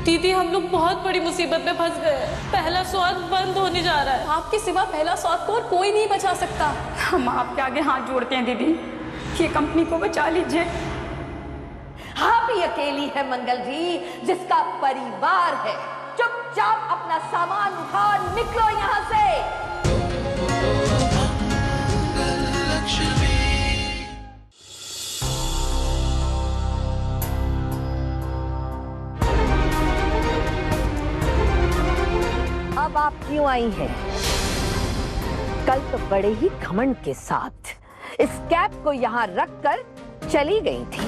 दीदी हम लोग बहुत बड़ी मुसीबत में फंस गए हैं। पहला स्वाद बंद होने जा रहा है। आपके सिवा पहला स्वाद को और कोई नहीं बचा सकता। हम आपके आगे हाथ जोड़ते हैं दीदी, ये कंपनी को बचा लीजिए। हाँ भी अकेली है मंगल जी जिसका परिवार है। चुपचाप अपना सामान उठा और निकलो यहाँ से। अब आप क्यों आई हैं? कल तो बड़े ही घमंड के साथ इस कैप को यहाँ रखकर चली गई थी।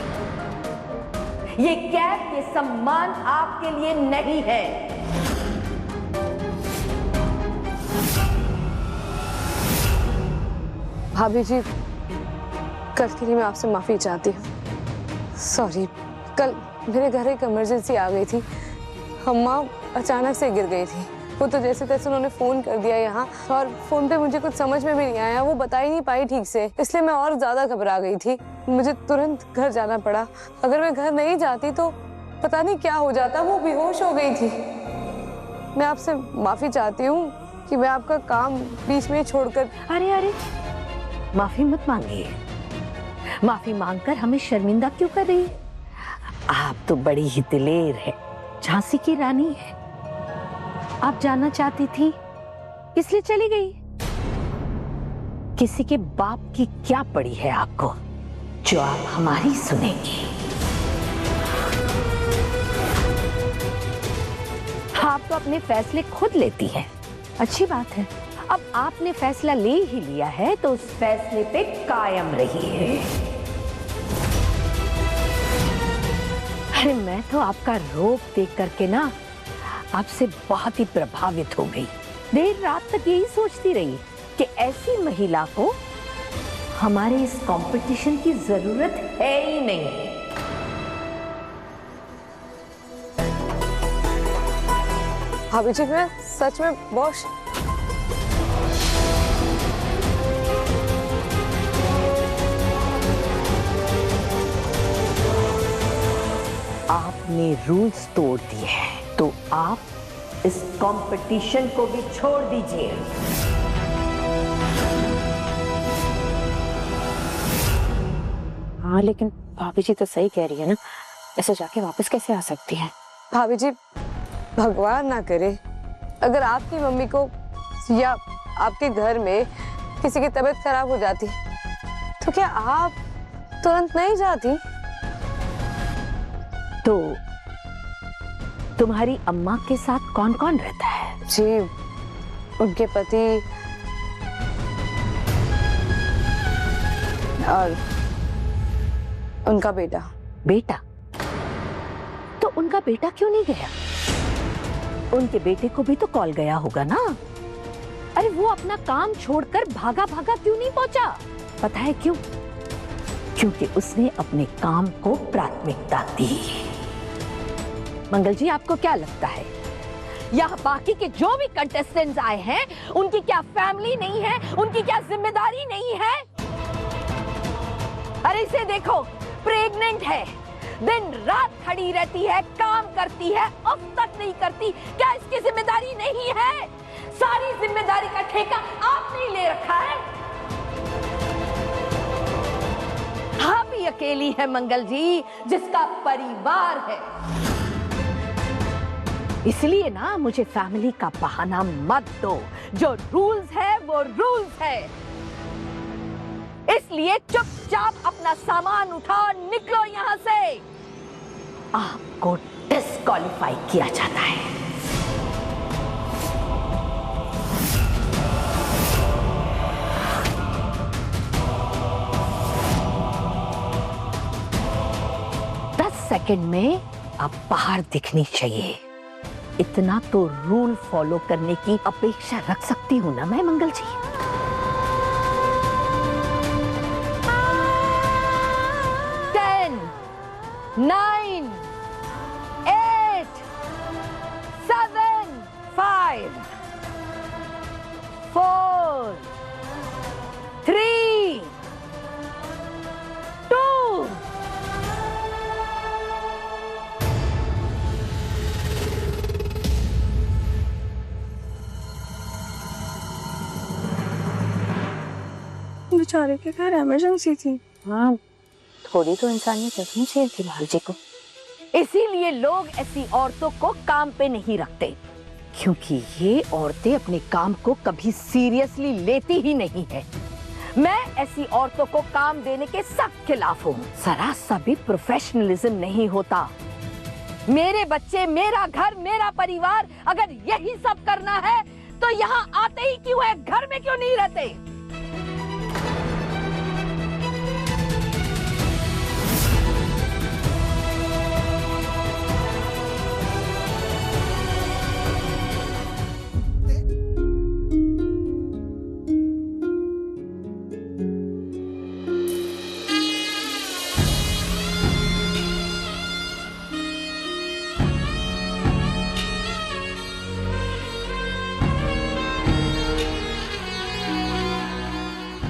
ये कैप, ये सम्मान आपके लिए नहीं है। भाभी जी, कल के लिए मैं आपसे माफी चाहती हूँ। सॉरी, कल मेरे घर एक इमरजेंसी आ गई थी। अम्मा अचानक से गिर गई थी। वो तो जैसे तैसे उन्होंने फोन कर दिया यहाँ, और फोन पे मुझे कुछ समझ में भी नहीं आया। वो बता ही नहीं पाई ठीक से, इसलिए मैं और ज्यादा घबरा गई थी। मुझे तुरंत घर जाना पड़ा। अगर मैं घर नहीं जाती तो पता नहीं क्या हो जाता। वो बेहोश हो गई थी। मैं आपसे माफी चाहती हूँ कि मैं आपका काम बीच में छोड़कर। अरे माफी मत मांगिए। माफी मांगकर हमें शर्मिंदा क्यों कर रही है? आप तो बड़ी ही दिलेर है, झांसी की रानी है। आप जानना चाहती थी इसलिए चली गई। किसी के बाप की क्या पड़ी है आपको जो आप हमारी सुनेंगी? आप तो अपने फैसले खुद लेती हैं। अच्छी बात है। अब आपने फैसला ले ही लिया है तो उस फैसले पे कायम रहिए। अरे मैं तो आपका रूप देख करके ना आपसे बहुत ही प्रभावित हो गई। देर रात तक यही सोचती रही कि ऐसी महिला को हमारे इस कंपटीशन की जरूरत है ही नहीं। भाभी जी, मैं सच में बहुत आपने रूल्स तोड़ दिए हैं तो आप इस कंपटीशन को भी छोड़ दीजिए। हाँ लेकिन भाभी जी तो सही कह रही है ना, ऐसे जाके वापस कैसे आ सकती है? भाभी जी, भगवान ना करे अगर आपकी मम्मी को या आपके घर में किसी की तबीयत खराब हो जाती तो क्या आप तुरंत नहीं जाती? तो तुम्हारी अम्मा के साथ कौन कौन रहता है? जी, उनके पति और उनका बेटा। बेटा? तो उनका बेटा क्यों नहीं गया? उनके बेटे को भी तो कॉल गया होगा ना। अरे वो अपना काम छोड़कर भागा भागा क्यों नहीं पहुंचा? पता है क्यों? क्योंकि उसने अपने काम को प्राथमिकता दी। मंगल जी, आपको क्या लगता है यहाँ बाकी के जो भी कंटेस्टेंट्स आए हैं उनकी क्या फैमिली नहीं है? उनकी क्या जिम्मेदारी नहीं है? अरे इसे देखो, प्रेग्नेंट है, दिन रात खड़ी रहती है, काम करती है, अब तक नहीं करती। क्या इसकी जिम्मेदारी नहीं है? सारी जिम्मेदारी का ठेका आपने ले रखा है। हाँ भी अकेली है मंगल जी जिसका परिवार है। इसलिए ना मुझे फैमिली का बहाना मत दो। जो रूल्स है वो रूल्स है। इसलिए चुपचाप अपना सामान उठाओ, निकलो यहाँ से। आपको डिस्क्वालीफाई किया जाता है। सेकंड में आप बाहर दिखनी चाहिए। इतना तो रूल फॉलो करने की अपेक्षा रख सकती हूँ ना मैं मंगल जी। 10, 9, 8, 7, 5, 4, 3, 2 बेचारे के घर इमरजेंसी थी। हाँ, थोड़ी तो इंसानियत रखनी चाहिए थी लाल जी को। इसीलिए लोग ऐसी औरतों को काम पे नहीं रखते, क्योंकि ये औरतें अपने काम को कभी सीरियसली लेती ही नहीं है। मैं ऐसी औरतों को काम देने के सख्त खिलाफ हूँ। जरा सा भी प्रोफेशनलिज्म नहीं होता। मेरे बच्चे, मेरा घर, मेरा परिवार, अगर यही सब करना है तो यहाँ आते ही क्यों है? घर में क्यों नहीं रहते?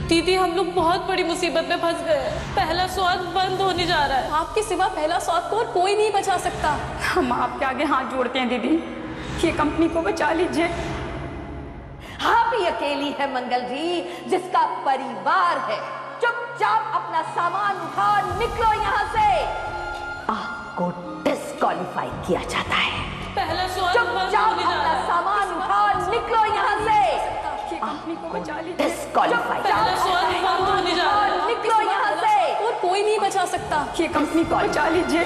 दीदी, हम लोग बहुत बड़ी मुसीबत में फंस गए। पहला स्वाद बंद होने जा रहा है। आपके सिवा पहला स्वाद को और कोई नहीं बचा सकता। हम आपके आगे हाथ जोड़ते हैं दीदी, ये कंपनी को बचा लीजिए। हाँ भी अकेली है मंगल जी, जिसका परिवार है। चुपचाप अपना सामान उठा निकलो यहाँ से। आपको डिस्क्वालीफाई किया जाता है। पहला स्वाद बंद चुपचाप होने जा अपना रहा है। सामान उठा निकलो यहाँ से। ये कंपनी को बचा लीजिए। डिस्क्वालीफाई। पहला स्वाद बंद होने जा रहा है। निकलो यहाँ से। और कोई नहीं बचा सकता। ये कंपनी को बचा लीजिए।